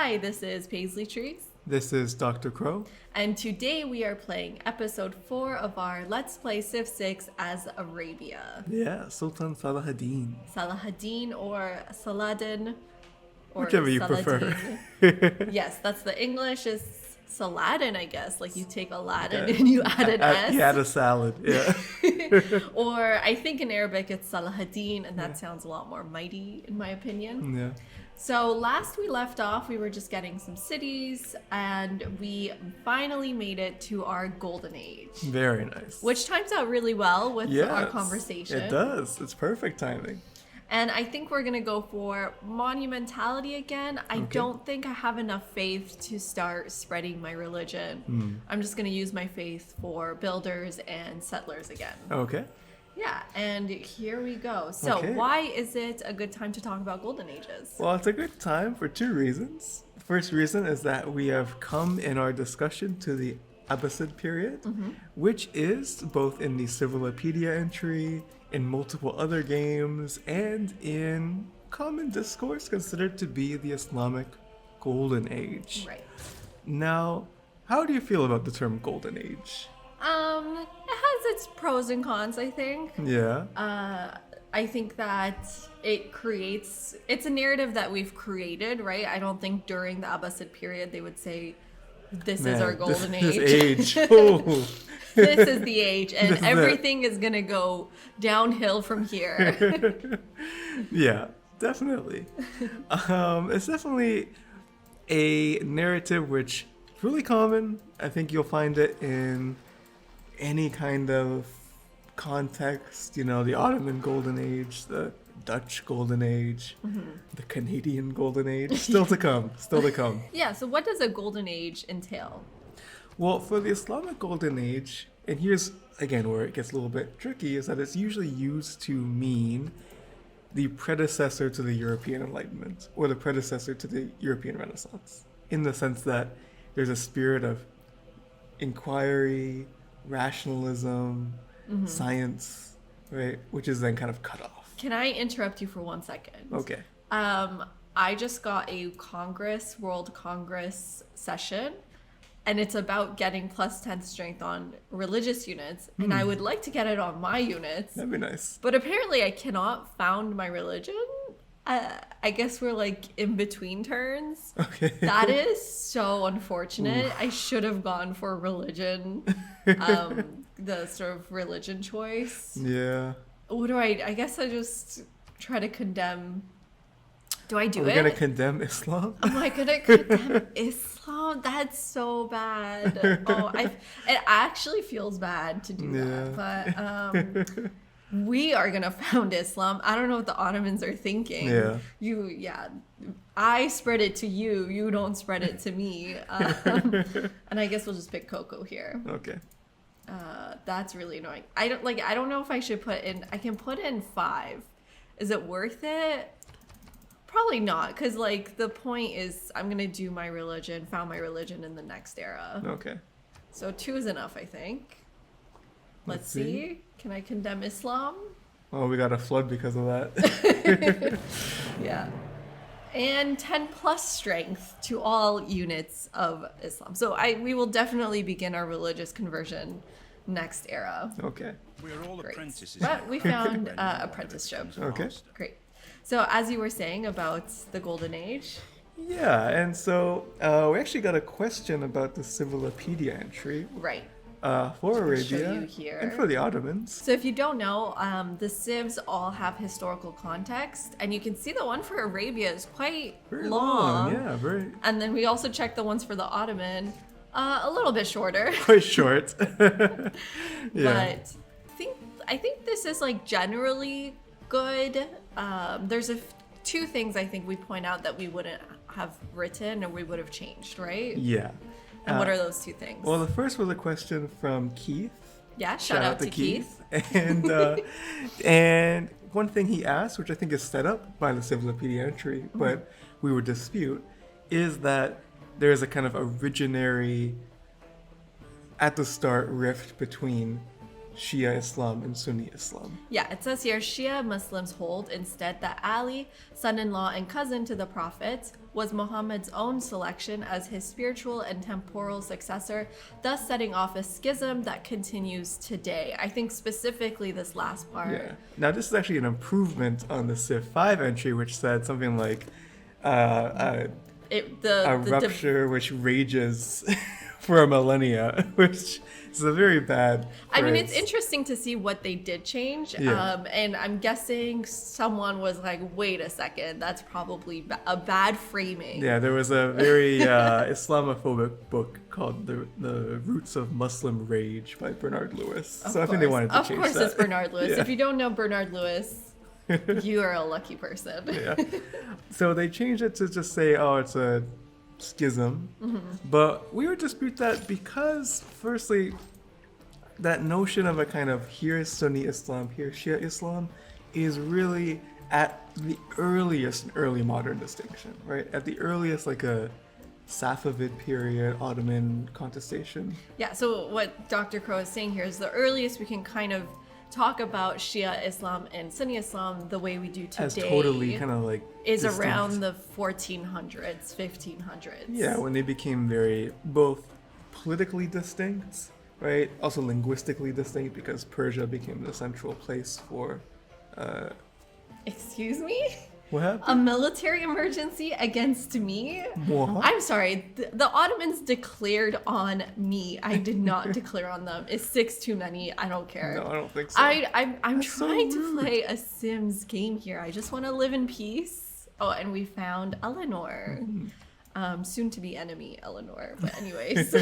Hi, this is Paisley Trees. This is Dr. Crow. And today we are playing episode 4 of our Let's Play Civ 6 as Arabia. Yeah, Sultan Saladin. Saladin or Saladin. Or Whichever you Saladin. prefer. Yes, that's the English is Saladin, I guess. Like you take Aladdin and you add an S. You add a salad, yeah. Or I think in Arabic it's Saladin, and that sounds a lot more mighty in my opinion. Yeah. So last we left off, we were just getting some cities, and we finally made it to our golden age. Very nice. Which times out really well with our conversation. It does. It's perfect timing. And I think we're going to go for monumentality again. I don't think I have enough faith to start spreading my religion. I'm just going to use my faith for builders and settlers again. Okay. Yeah, and here we go. So why is it a good time to talk about golden ages? Well, it's a good time for two reasons. The first reason is that we have come in our discussion to the Abbasid period, which is both in the Civilopedia entry, in multiple other games, and in common discourse considered to be the Islamic golden age. Right. Now, how do you feel about the term golden age? It has its pros and cons, I think. Yeah. I think that it's a narrative that we've created, right? I don't think during the Abbasid period they would say, this is our golden age. This age. Oh. This is the age, and everything is going to go downhill from here. Yeah, definitely. It's definitely a narrative which is really common. I think you'll find it in any kind of context, you know, the Ottoman Golden Age, the Dutch Golden Age, the Canadian Golden Age, still to come. Yeah, so what does a golden age entail? Well, for the Islamic Golden Age, and here's again where it gets a little bit tricky, is that it's usually used to mean the predecessor to the European Enlightenment, or the predecessor to the European Renaissance, in the sense that there's a spirit of inquiry, rationalism, science, right, which is then kind of cut off. Can I interrupt you for 1 second? Okay. I just got a World Congress session, and it's about getting plus 10 strength on religious units, and I would like to get it on my units. That'd be nice. But apparently I cannot found my religion. I guess we're like in between turns. Okay. That is so unfortunate. I should have gone for religion, the sort of religion choice. Yeah. What do I guess I just try to condemn. Do I do We're it? gonna condemn Islam? Am I gonna condemn Islam? That's so bad. It actually feels bad to do that. But we are gonna found Islam. I don't know what the Ottomans are thinking. I spread it to you. You don't spread it to me. And I guess we'll just pick Coco here. Okay. That's really annoying. I don't know if I should put in. I can put in 5. Is it worth it? Probably not, because like the point is I'm gonna do my religion, found my religion in the next era. Okay. So 2 is enough, I think. Let's see. Can I condemn Islam? Oh, we got a flood because of that. Yeah. And 10 plus strength to all units of Islam. So we will definitely begin our religious conversion next era. Okay. We're all apprentices. But we found apprenticeship. Okay. Great. So as you were saying about the Golden Age. Yeah, and so we actually got a question about the Civilopedia entry. Right. For Arabia show you here. and for the Ottomans. So if you don't know, the civs all have historical context, and you can see the one for Arabia is quite Very long. Yeah, very And then we also checked the ones for the Ottoman, a little bit shorter. quite short. Yeah. But I think this is like generally good. There's 2 things I think we point out that we wouldn't have written or we would have changed, right? Yeah. And what are those 2 things? Well, the first was a question from Keith. Yeah, shout out to Keith. And one thing he asked, which I think is set up by the Civilopedia entry, but we would dispute, is that there's a kind of originary, at the start, rift between Shia Islam and Sunni Islam. Yeah, it says here, Shia Muslims hold instead that Ali, son-in-law and cousin to the Prophet, was Muhammad's own selection as his spiritual and temporal successor, thus setting off a schism that continues today. I think specifically this last part. Yeah. Now, this is actually an improvement on the Civ 5 entry, which said something like a rupture which rages for a millennia, which is a very bad phrase. I mean, it's interesting to see what they did change. Yeah. And I'm guessing someone was like, wait a second, that's probably a bad framing. Yeah, there was a very Islamophobic book called The Roots of Muslim Rage by Bernard Lewis. I think they wanted to change that. Of course it's Bernard Lewis. Yeah. If you don't know Bernard Lewis, you are a lucky person. Yeah. So they changed it to just say, oh, it's a schism. But we would dispute that because, firstly, that notion of a kind of here is Sunni Islam, here Shia Islam is really at the earliest early modern distinction, right? At the earliest, like a Safavid period, Ottoman contestation. Yeah, so what Dr. Crow is saying here is the earliest we can kind of talk about Shia Islam and Sunni Islam the way we do today As totally kind of like is distinct. around the 1400s, 1500s. Yeah, when they became very both politically distinct, right? Also linguistically distinct because Persia became the central place for Excuse me? what happened? A military emergency against me? What? I'm sorry. The Ottomans declared on me. I did not declare on them. Is 6 too many? I don't care. No, I don't think so. I'm That's so trying to rude. play a Sims game here. I just want to live in peace. Oh, and we found Eleanor. Soon to be enemy Eleanor. But anyways.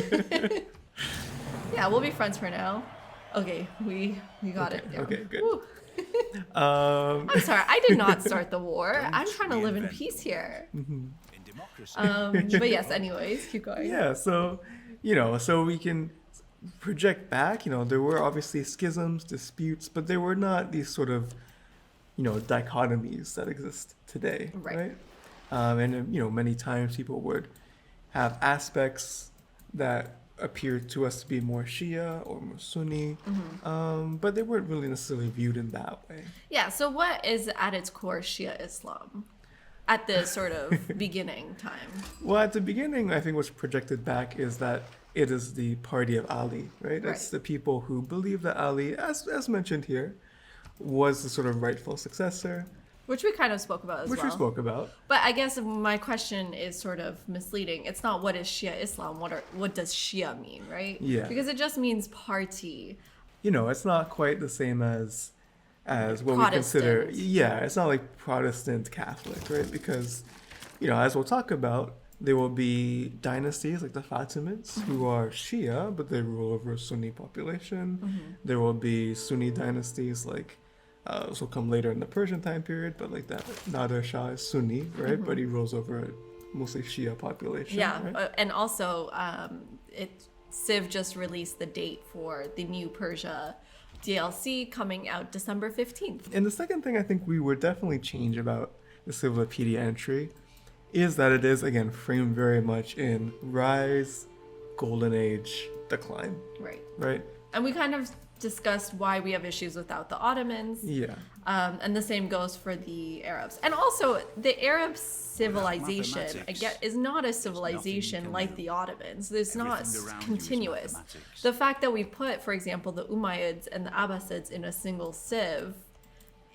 Yeah, we'll be friends for now. Okay, we got it. down. Okay, good. Woo. Um, I'm sorry, I did not start the war. I'm trying to live in peace here. In democracy, But yes, anyways, keep going. yeah, so, so we can project back, there were obviously schisms, disputes, but there were not these sort of, dichotomies that exist today, Right. And, many times people would have aspects that appeared to us to be more Shia or more Sunni, but they weren't really necessarily viewed in that way. Yeah, so what is at its core Shia Islam at the sort of beginning time? Well, at the beginning, I think what's projected back is that it is the party of Ali, right? It's the people who believe that Ali, as mentioned here, was the sort of rightful successor, Which we kind of spoke about as which well. we spoke about. But I guess my question is sort of misleading. It's not what is Shia Islam, what does Shia mean, right? Yeah. Because it just means party. It's not quite the same as what we consider. Protestant. Yeah, it's not like Protestant Catholic, right? Because, as we'll talk about, there will be dynasties like the Fatimids who are Shia, but they rule over a Sunni population. There will be Sunni dynasties like this will come later in the Persian time period, but like that Nader Shah is Sunni, right? But he rules over a mostly Shia population. Yeah, right? and also Civ just released the date for the new Persia DLC coming out December 15th. And the second thing I think we would definitely change about the Civilipedia entry is that it is, again, framed very much in rise, golden age, decline, Right. right? And we kind of discussed why we have issues without the Ottomans. Yeah. And the same goes for the Arabs. And also, the Arab civilization, mathematics, is not a civilization can like do. the Ottomans. It's not Everything around you is continuous. mathematics. The fact that we put, for example, the Umayyads and the Abbasids in a single civ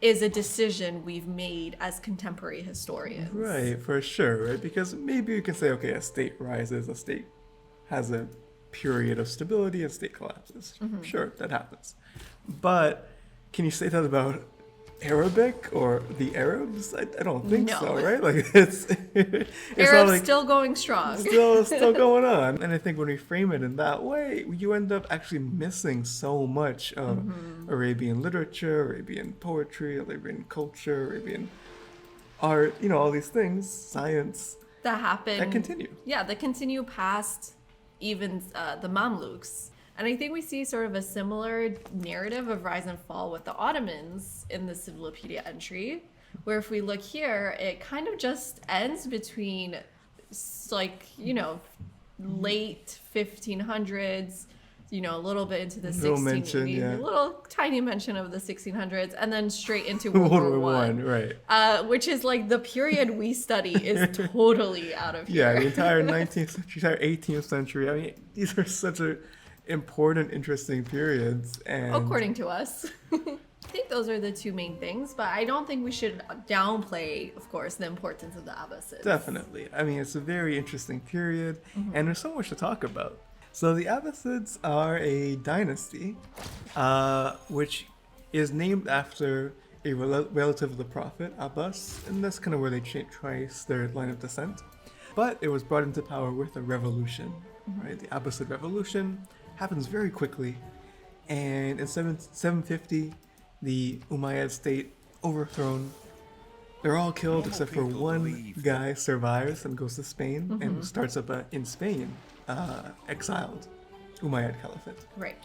is a decision we've made as contemporary historians. Right, for sure, right? Because maybe you can say, okay, a state rises, a state has a period of stability, a state collapses. Sure, that happens. But can you say that about Arabic or the Arabs? I don't think No. so, right? Like it's not Arabs like still going strong. still going on. And I think when we frame it in that way, you end up actually missing so much of Arabian literature, Arabian poetry, Arabian culture, Arabian art, all these things, science that happen. that continue. Yeah, that continue past even the Mamluks. And I think we see sort of a similar narrative of rise and fall with the Ottomans in the Civilipedia entry, where if we look here, it kind of just ends between late 1500s a little bit into the Little mention, a yeah. little tiny mention of the 1600s, and then straight into World World War War One, One, right? which is like the period we study is totally out of Yeah, here. the entire 19th century, entire 18th century. I mean, these are such a important, interesting periods, and According to us. I think those are the two main things, but I don't think we should downplay, of course, the importance of the Abbasids. definitely. I mean, it's a very interesting period, and there's so much to talk about. So the Abbasids are a dynasty, which is named after a relative of the Prophet, Abbas, and that's kind of where they trace their line of descent. But it was brought into power with a revolution, right? The Abbasid revolution happens very quickly, and in 750, the Umayyad state overthrown. They're all killed except for one guy survives and goes to Spain and starts up in Spain, exiled Umayyad Caliphate. Right.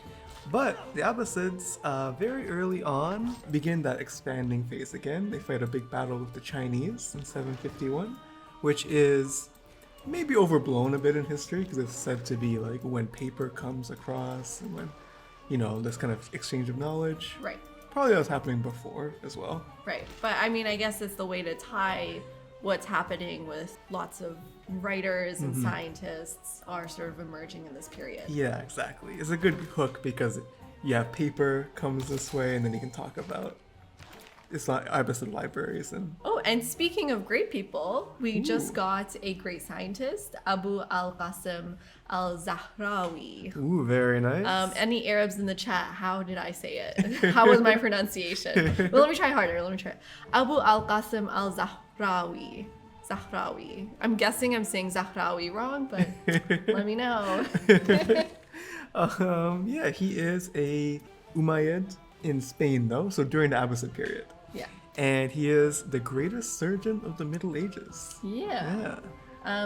But the Abbasids, very early on, begin that expanding phase again. They fight a big battle with the Chinese in 751, which is maybe overblown a bit in history because it's said to be like when paper comes across and when, this kind of exchange of knowledge. Right. Probably that was happening before as well. Right. But I mean, I guess it's the way to tie what's happening with lots of writers and scientists are sort of emerging in this period. Yeah, exactly. It's a good hook because, paper comes this way and then you can talk about Abbasid libraries and... Oh, and speaking of great people, we just got a great scientist, Abu al-Qasim al-Zahrawi. Ooh, very nice. Any Arabs in the chat, how did I say it? How was my pronunciation? Well, let me try harder. Abu al-Qasim al-Zahrawi. Zahrawi. I'm guessing I'm saying Zahrawi wrong, but let me know. He is a Umayyad in Spain, though, so during the Abbasid period. Yeah. And he is the greatest surgeon of the Middle Ages. Yeah.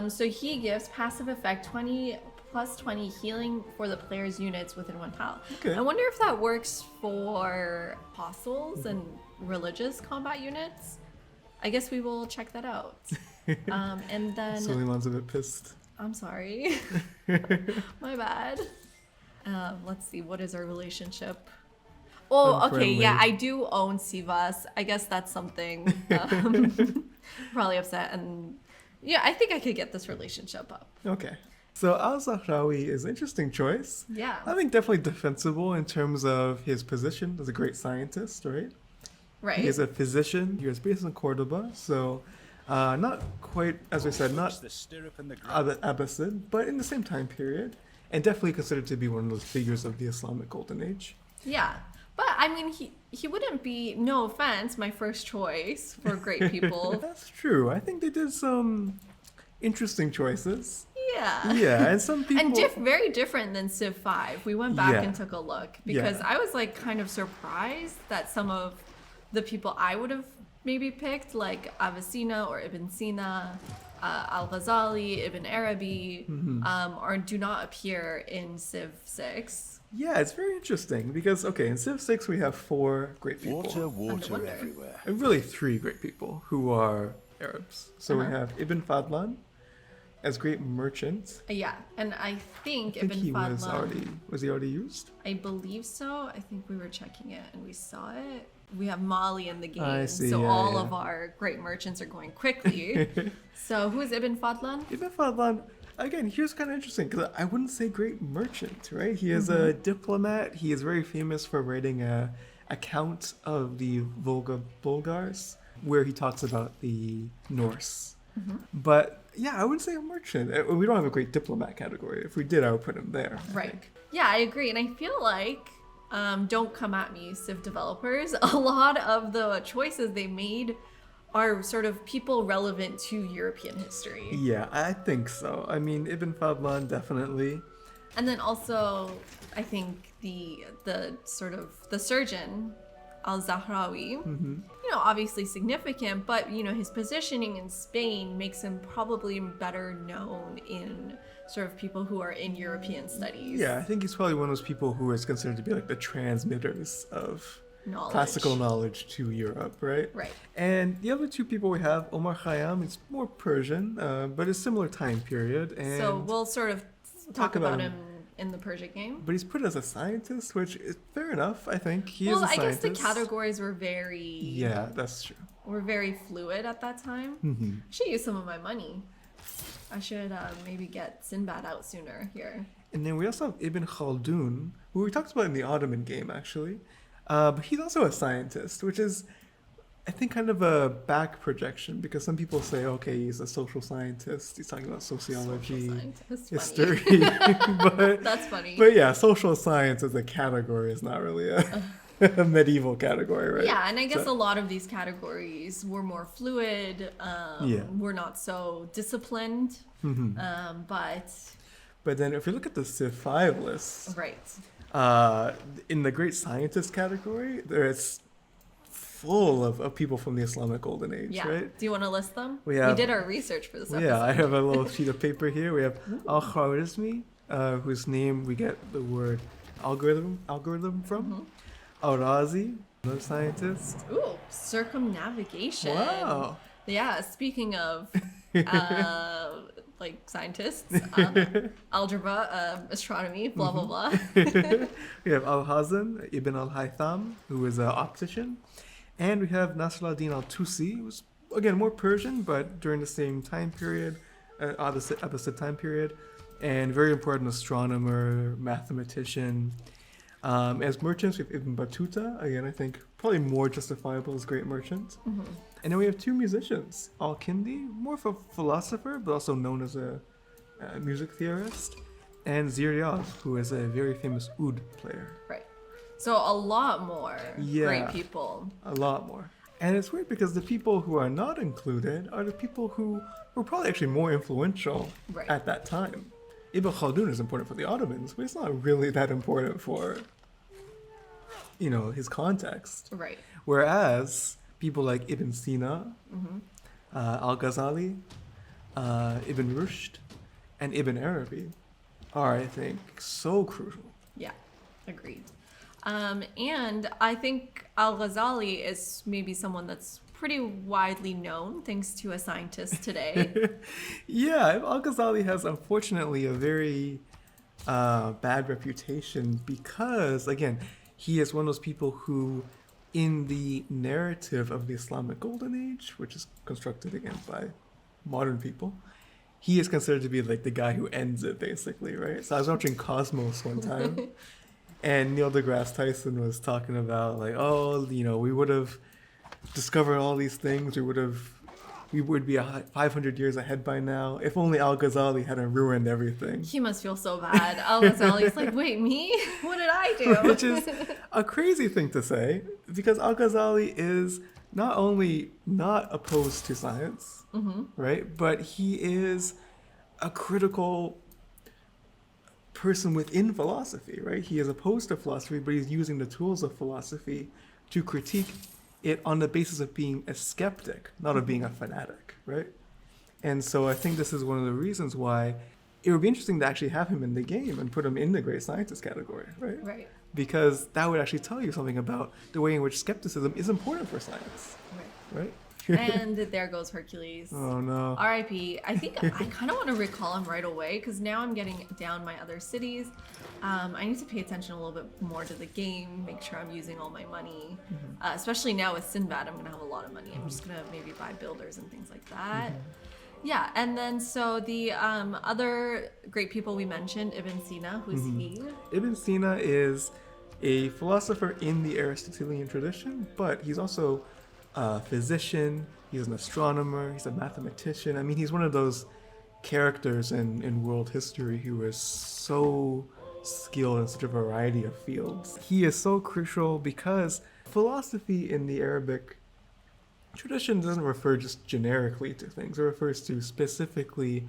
So he gives passive effect 20 plus 20 healing for the player's units within 1 tile. Okay. I wonder if that works for apostles and religious combat units. I guess we will check that out. And then... Suleiman's a bit pissed. I'm sorry. My bad. Let's see. What is our relationship? Oh, okay. Unfriendly. Yeah, I do own Sivas. I guess that's something. Probably upset. And yeah, I think I could get this relationship up. Okay. So Al-Zahrawi is an interesting choice. Yeah. I think definitely defensible in terms of his position as a great scientist, right? Right. He is a physician. He was based in Cordoba, so not quite, as I said, not Abbasid, but in the same time period, and definitely considered to be one of those figures of the Islamic Golden Age. Yeah. But I mean, he wouldn't be, no offense, my first choice for great people. That's true. I think they did some interesting choices. Yeah. Yeah, and some people... And very different than Civ 5. We went back Yeah. and took a look because Yeah. I was like kind of surprised that some of the people I would have maybe picked, like Avicenna or Ibn Sina, Al-Ghazali, Ibn Arabi, do not appear in Civ 6. Yeah, it's very interesting because, okay, in Civ 6 we have 4 great people. Water wonder. everywhere. And really 3 great people who are Arabs. So we have Ibn Fadlan as great merchant. Yeah, and I think I think Ibn he Fadlan, was he already used? I believe so. I think we were checking it and we saw it. We have Mali in the game, I see, so yeah, all yeah. of our great merchants are going quickly. So who is Ibn Fadlan? Ibn Fadlan, again, here's kind of interesting because I wouldn't say great merchant, right? He is a diplomat. He is very famous for writing a account of the Volga Bulgars, where he talks about the Norse. But yeah, I wouldn't say a merchant. We don't have a great diplomat category. If we did, I would put him there. I Right. think. Yeah, I agree. And I feel like, don't come at me, Civ developers, a lot of the choices they made are sort of people relevant to European history. Yeah, I think so. I mean, Ibn Fadlan, definitely. And then also, I think the sort of the surgeon, Al-Zahrawi, obviously significant, but, his positioning in Spain makes him probably better known in sort of people who are in European studies. Yeah, I think he's probably one of those people who is considered to be like the transmitters of Knowledge. classical knowledge to Europe, right? Right. And the other 2 people we have, Omar Khayyam, is more Persian, but a similar time period. And So we'll sort of talk about him in the Persian game. But he's put as a scientist, which is fair enough, I think. He is Well, a I guess scientist. the categories were very Yeah, that's true. were very fluid at that time. Mm-hmm. I should use some of my money. I should maybe get Sinbad out sooner here. And then we also have Ibn Khaldun, who we talked about in the Ottoman game, actually. But he's also a scientist, which is, I think, kind of a back projection, because some people say, okay, he's a social scientist. He's talking about sociology, history. but That's funny. But yeah, social science as a category is not really a medieval category, right? Yeah, and I guess a lot of these categories were more fluid. Were not so disciplined. But then if you look at the Civ 5 list, right, in the great scientist category, there's full of people from the Islamic Golden Age, right? Do you want to list them? We did our research for this episode. Yeah, I have a little sheet of paper here. We have Al-Khwarizmi, whose name we get the word algorithm from. Al-Razi, another scientist. Ooh, circumnavigation. Wow. Yeah, speaking of like scientists, algebra, astronomy, blah, blah, blah. We have Al-Hazan ibn al-Haytham, who is an optician. And we have Nasruddin al-Tusi, who's, again, more Persian, but during the same time period, Abbasid time period. And very important astronomer, mathematician. As merchants, we have Ibn Battuta, again, I think probably more justifiable as great merchant. And then we have two musicians, Al-Kindi, more of a philosopher, but also known as a music theorist, and Ziryab, who is a very famous oud player. Right. So a lot more great people. A lot more. And it's weird because the people who are not included are the people who were probably actually more influential at that time. Ibn Khaldun is important for the Ottomans, but it's not really that important for, his context. Right. Whereas people like Ibn Sina, Al-Ghazali, Ibn Rushd, and Ibn Arabi are, I think, so crucial. Yeah, agreed. And I think Al-Ghazali is maybe someone that's pretty widely known thanks to a scientist today. Yeah, Al-Ghazali has unfortunately a very bad reputation because, again, he is one of those people who, in the narrative of the Islamic Golden Age, which is constructed again by modern people, he is considered to be like the guy who ends it, basically, right? So I was watching Cosmos one time, and Neil deGrasse Tyson was talking about like, we would have discovered all these things. We would be 500 years ahead by now. If only Al-Ghazali hadn't ruined everything. He must feel so bad. Al-Ghazali's like, wait, me? What did I do? Which is a crazy thing to say, because Al-Ghazali is not only not opposed to science, right, but he is a critical person within philosophy, right? He is opposed to philosophy, but he's using the tools of philosophy to critique it on the basis of being a skeptic, not of being a fanatic, right? And so I think this is one of the reasons why it would be interesting to actually have him in the game and put him in the great scientist category, right? Right. Because that would actually tell you something about the way in which skepticism is important for science, right? And there goes Hercules. Oh no. R.I.P. I think I kind of want to recall him right away because now I'm getting down my other cities. I need to pay attention a little bit more to the game, make sure I'm using all my money. Especially now with Sinbad, I'm going to have a lot of money. I'm just going to maybe buy builders and things like that. Yeah, and then so the other great people we mentioned, Ibn Sina, who's he? Ibn Sina is a philosopher in the Aristotelian tradition, but he's also a physician, he's an astronomer, he's a mathematician. I mean, he's one of those characters in world history who is so skilled in such a variety of fields. He is so crucial because philosophy in the Arabic tradition doesn't refer just generically to things. It refers to specifically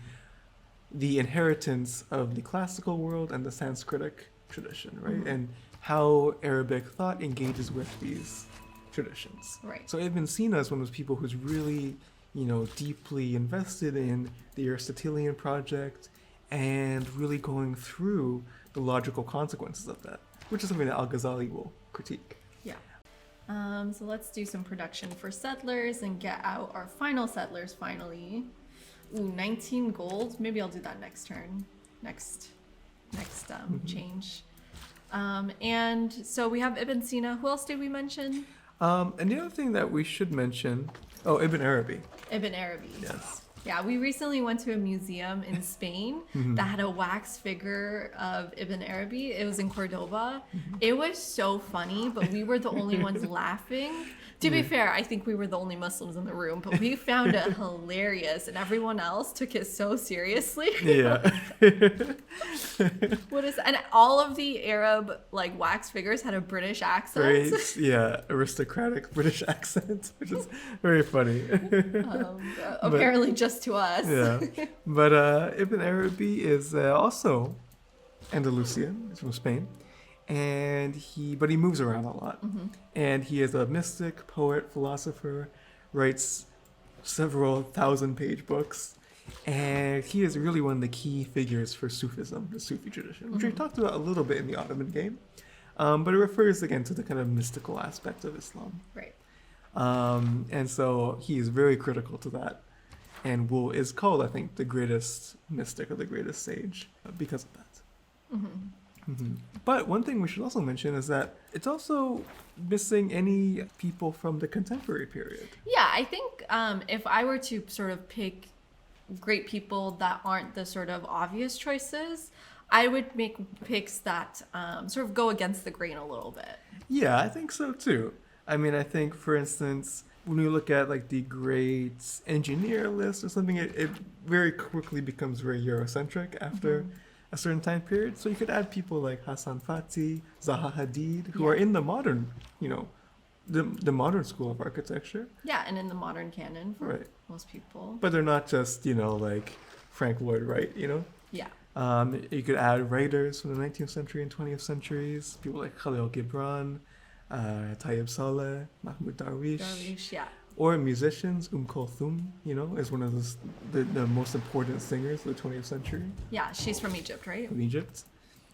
the inheritance of the classical world and the Sanskritic tradition, right? And how Arabic thought engages with these traditions. Right. So Ibn Sina is one of those people who's really, deeply invested in the Aristotelian project and really going through the logical consequences of that, which is something that Al-Ghazali will critique. Yeah. So let's do some production for settlers and get out our final settlers finally. Ooh, 19 gold. Maybe I'll do that next turn. Next next change. And so we have Ibn Sina. Who else did we mention? And the other thing that we should mention, Ibn Arabi. Ibn Arabi. Yes. Yeah, we recently went to a museum in Spain that had a wax figure of Ibn Arabi. It was in Cordoba. It was so funny, but we were the only ones laughing. To be fair, I think we were the only Muslims in the room, but we found it hilarious, and everyone else took it so seriously. Yeah. And all of the Arab like wax figures had a British accent. Very, aristocratic British accent, which is very funny. Apparently just to us. Yeah. But Ibn Arabi is also Andalusian. He's from Spain. But he moves around a lot. And he is a mystic, poet, philosopher, writes several 1,000-page books. And he is really one of the key figures for Sufism, the Sufi tradition, which we talked about a little bit in the Ottoman game. But it refers again to the kind of mystical aspect of Islam. Right. And so he is very critical to that. And is called, I think, the greatest mystic or the greatest sage because of that. But one thing we should also mention is that it's also missing any people from the contemporary period. Yeah, I think if I were to sort of pick great people that aren't the sort of obvious choices, I would make picks that sort of go against the grain a little bit. Yeah, I think so too. I mean, I think, for instance, when we look at like the great engineer list or something, it very quickly becomes very Eurocentric after a certain time period. So you could add people like Hassan Fatih, Zaha Hadid, who are in the modern, the modern school of architecture. Yeah, and in the modern canon for most people. But they're not just, like Frank Lloyd Wright, Yeah. You could add writers from the 19th century and 20th centuries, people like Khalil Gibran, Tayyib Saleh, Mahmoud Darwish. Yeah. Or musicians, Kulthum, is one of the most important singers of the 20th century. Yeah, she's from Egypt, right? From Egypt.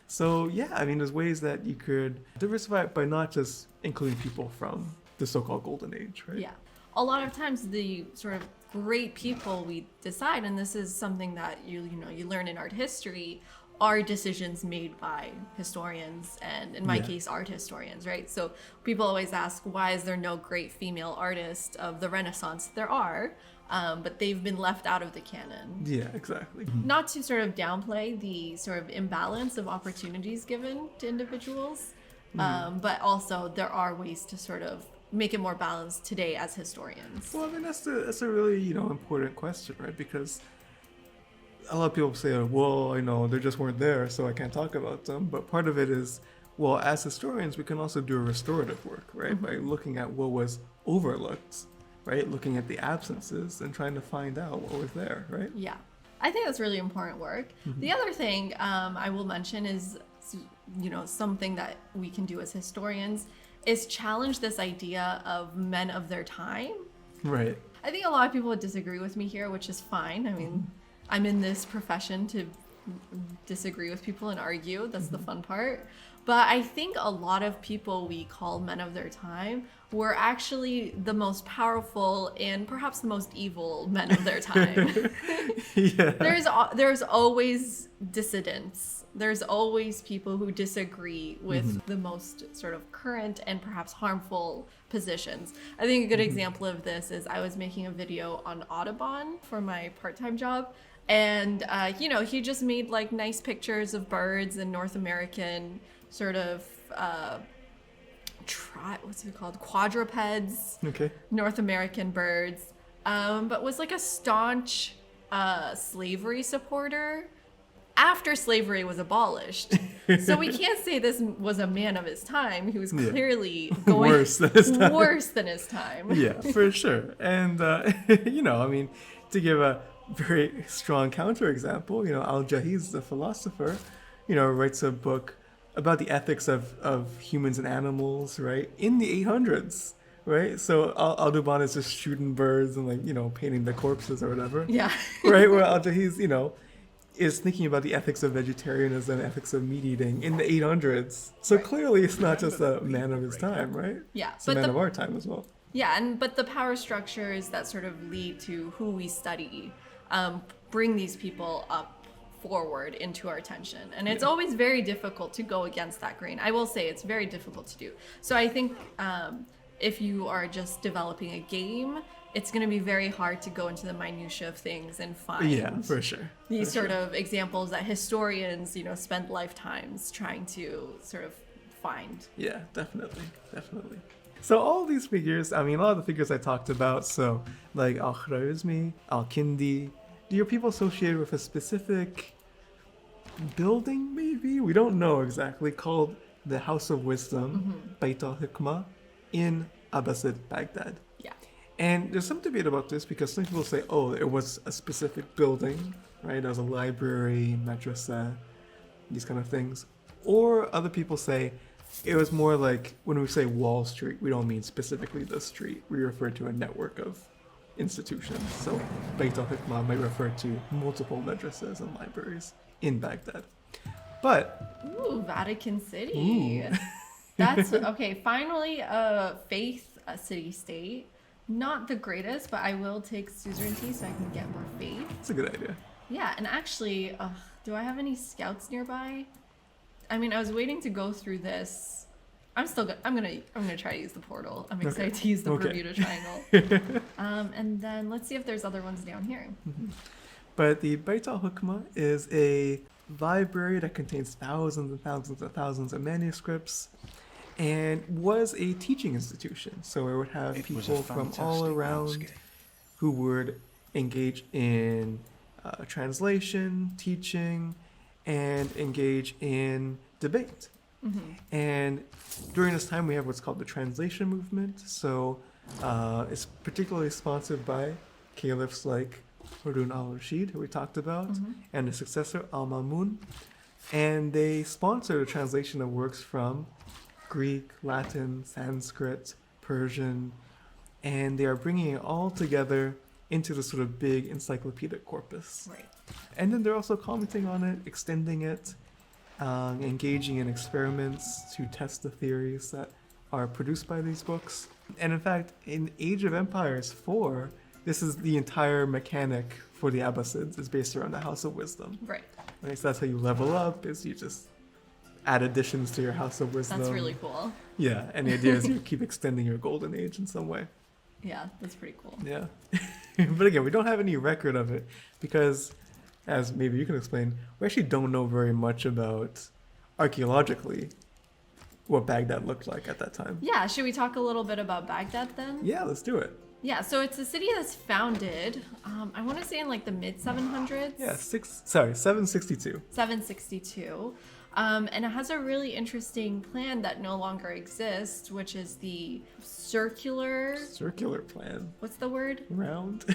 So, yeah, I mean, there's ways that you could diversify it by not just including people from the so-called golden age, right? Yeah. A lot of times the sort of great people we decide, and this is something that you learn in art history, are decisions made by historians, and in my case, art historians, right? So people always ask, why is there no great female artist of the Renaissance? There are, but they've been left out of the canon. Yeah, exactly. Not to sort of downplay the sort of imbalance of opportunities given to individuals, but also there are ways to sort of make it more balanced today as historians. Well, I mean, that's a really, important question, right? Because a lot of people say, well, they just weren't there, so I can't talk about them. But part of it is, well, as historians, we can also do a restorative work, right? By looking at what was overlooked, right? Looking at the absences and trying to find out what was there, right? Yeah. I think that's really important work. The other thing I will mention is, something that we can do as historians is challenge this idea of men of their time. Right. I think a lot of people would disagree with me here, which is fine. I mean, I'm in this profession to disagree with people and argue. That's the fun part. But I think a lot of people we call men of their time were actually the most powerful and perhaps the most evil men of their time. Yeah. There's always dissidents. There's always people who disagree with the most sort of current and perhaps harmful positions. I think a good example of this is I was making a video on Audubon for my part-time job. And, he just made like nice pictures of birds and North American sort of, quadrupeds, North American birds, but was like a staunch slavery supporter after slavery was abolished. So we can't say this was a man of his time. He was clearly going worse than his time. Yeah, for sure. And, to give a very strong counterexample, Al-Jahiz, the philosopher, writes a book about the ethics of humans and animals, right, in the 800s, right? So Audubon is just shooting birds and painting the corpses or whatever. Yeah. Right, where Al-Jahiz, is thinking about the ethics of vegetarianism, ethics of meat eating in the 800s. So clearly it's not just a man of his time, right? Yeah. It's a man of our time as well. Yeah, but the power structures that sort of lead to who we study bring these people up forward into our attention. And it's always very difficult to go against that grain. I will say it's very difficult to do. So I think if you are just developing a game, it's going to be very hard to go into the minutia of things and find for sure. these sort of examples that historians, spend lifetimes trying to sort of find. Yeah, definitely. So all these figures, a lot of the figures I talked about, so like Al-Khwarizmi, Al-Kindi, do your people associated with a specific building maybe? We don't know exactly, called the House of Wisdom, Bayt al-Hikmah, in Abbasid, Baghdad. Yeah. And there's some debate about this because some people say, oh, it was a specific building, right? There was a library, madrasa, these kind of things. Or other people say it was more like when we say Wall Street, we don't mean specifically the street. We refer to a network of institutions. So Bayt al-Hikmah might refer to multiple madrasas and libraries in Baghdad. But... Ooh, Vatican City. That's, okay, finally a faith city-state. Not the greatest, but I will take suzerainty so I can get more faith. That's a good idea. Yeah, and actually, do I have any scouts nearby? I was waiting to go through this. I'm gonna try to use the portal. I'm excited to use the Bermuda Triangle. And then let's see if there's other ones down here. Mm-hmm. But the Bayt al-Hikmah is a library that contains thousands and thousands and thousands of manuscripts, and was a teaching institution. So it would have people from all around who would engage in translation, teaching, and engage in debate. Mm-hmm. And during this time, we have what's called the translation movement. So it's particularly sponsored by caliphs like Harun al-Rashid, who we talked about, and his successor al-Mamun. And they sponsor the translation of works from Greek, Latin, Sanskrit, Persian, and they are bringing it all together into the sort of big encyclopedic corpus. Right. And then they're also commenting on it, extending it, engaging in experiments to test the theories that are produced by these books. And in fact, in Age of Empires 4, this is the entire mechanic for the Abbasids, is based around the House of Wisdom. Right. So that's how you level up, is you just add additions to your House of Wisdom. That's really cool. Yeah, and the idea is you keep extending your golden age in some way. Yeah, that's pretty cool. Yeah. But again, we don't have any record of it because, as maybe you can explain, we actually don't know very much about, archaeologically, what Baghdad looked like at that time. Yeah, should we talk a little bit about Baghdad then? Yeah, let's do it. Yeah, so it's a city that's founded, I want to say in like the mid-700s. Yeah, 762. 762. And it has a really interesting plan that no longer exists, which is the circular plan. What's the word? Round.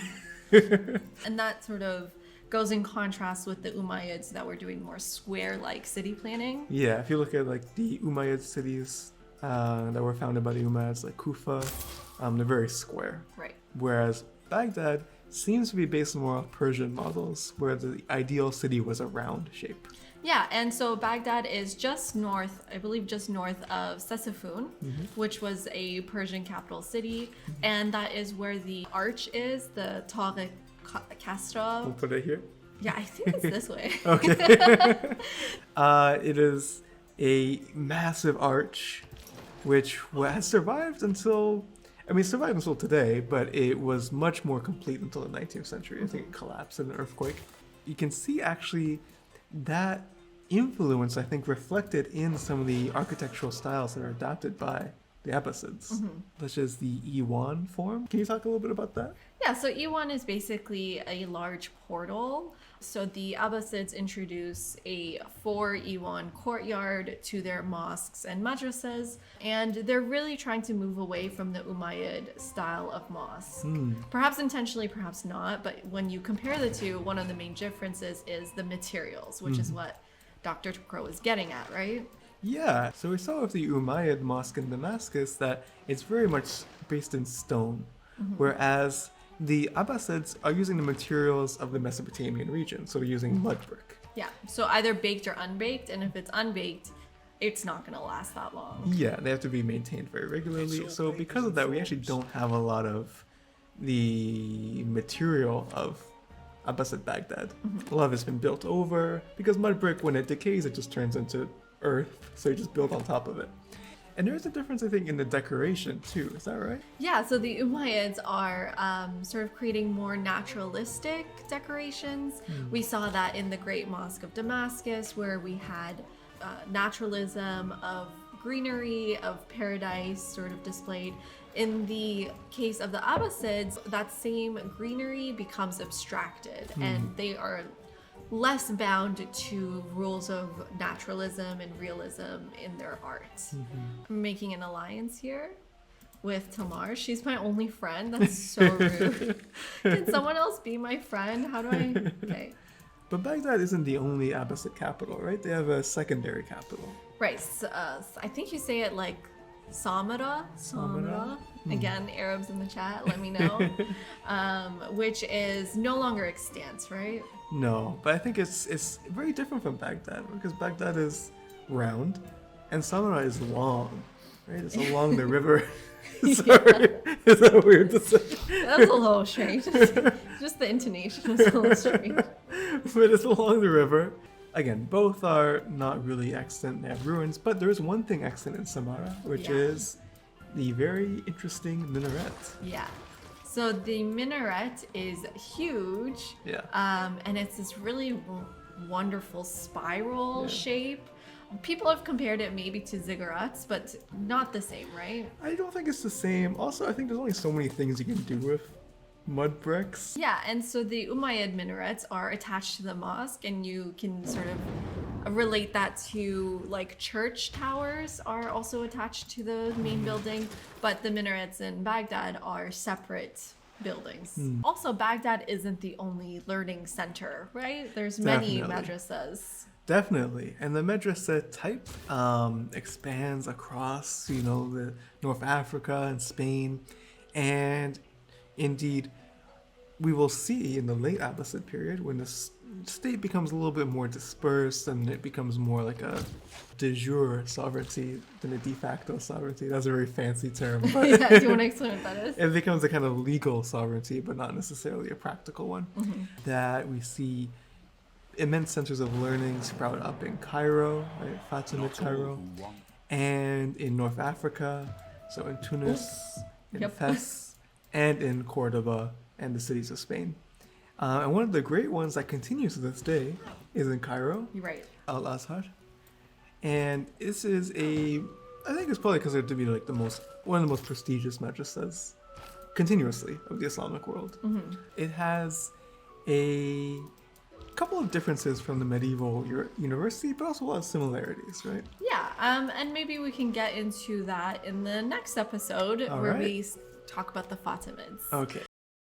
And that sort of goes in contrast with the Umayyads that were doing more square-like city planning. Yeah, if you look at like the Umayyad cities that were founded by the Umayyads, like Kufa, they're very square. Right. Whereas Baghdad seems to be based more on Persian models, where the ideal city was a round shape. Yeah, and so Baghdad is just north, I believe just north of Ctesiphon, which was a Persian capital city, and that is where the arch is, the Tariq Castra. We'll put it here. Yeah, I think it's this way. Okay. It is a massive arch, which has survived until today, but it was much more complete until the 19th century. I think it collapsed in an earthquake. You can see actually that influence, I think, reflected in some of the architectural styles that are adopted by the Abbasids, such as the Iwan form. Can you talk a little bit about that? Yeah, so Iwan is basically a large portal. So the Abbasids introduce a 4 Iwan courtyard to their mosques and madrasas, and they're really trying to move away from the Umayyad style of mosque. Perhaps intentionally, perhaps not, but when you compare the two, one of the main differences is the materials, which is what Dr. Crow is getting at, right? Yeah, so we saw with the Umayyad mosque in Damascus that it's very much based in stone, whereas the Abbasids are using the materials of the Mesopotamian region, so they're using mud brick. Yeah, so either baked or unbaked, and if it's unbaked, it's not going to last that long. Yeah, they have to be maintained very regularly, so because of that, we actually don't have a lot of the material of Abbasid Baghdad. A lot of it's been built over because mud brick, when it decays, it just turns into earth. So you just build on top of it. And there's a difference, I think, in the decoration too. Is that right? Yeah, so the Umayyads are sort of creating more naturalistic decorations. We saw that in the Great Mosque of Damascus, where we had naturalism of greenery, of paradise sort of displayed. In the case of the Abbasids, that same greenery becomes abstracted, and they are less bound to rules of naturalism and realism in their art. I'm making an alliance here with Tamar. She's my only friend. That's so rude. Can someone else be my friend? How do I... Okay. But Baghdad isn't the only Abbasid capital, right? They have a secondary capital. Right. So, I think you say it like Samara. Again, Arabs in the chat, let me know. Which is no longer extant, right? No, but I think it's very different from Baghdad because Baghdad is round and Samara is long, right? It's along the river. Sorry, is that weird to say? That's a little strange. Just the intonation was a little strange. But it's along the river. Again, both are not really extant. They have ruins, but there is one thing extant in Samara, which is the very interesting minaret. Yeah. So the minaret is huge. Yeah. And it's this really wonderful spiral shape. People have compared it maybe to ziggurats, but not the same, right? I don't think it's the same. Also, I think there's only so many things you can do with mud bricks. Yeah, and so the Umayyad minarets are attached to the mosque, and you can sort of relate that to like church towers are also attached to the main building, but the minarets in Baghdad are separate buildings. Also, Baghdad isn't the only learning center, right? There's many madrasas. Definitely. And the madrasa type expands across, the North Africa and Spain. And indeed, we will see in the late Abbasid period when the state becomes a little bit more dispersed and it becomes more like a de jure sovereignty than a de facto sovereignty. That's a very fancy term. But Yeah, do you want to explain what that is? It becomes a kind of legal sovereignty, but not necessarily a practical one. That we see immense centers of learning sprout up in Cairo, right? Fatimid Cairo, and in North Africa, so in Tunis, in Fes, and in Cordoba and the cities of Spain. And one of the great ones that continues to this day is in Cairo, You're right. Al-Azhar. And this is I think it's probably considered to be like one of the most prestigious madrasas continuously of the Islamic world. It has a couple of differences from the medieval university, but also a lot of similarities, right? Yeah, and maybe we can get into that in the next episode we talk about the Fatimids. Okay.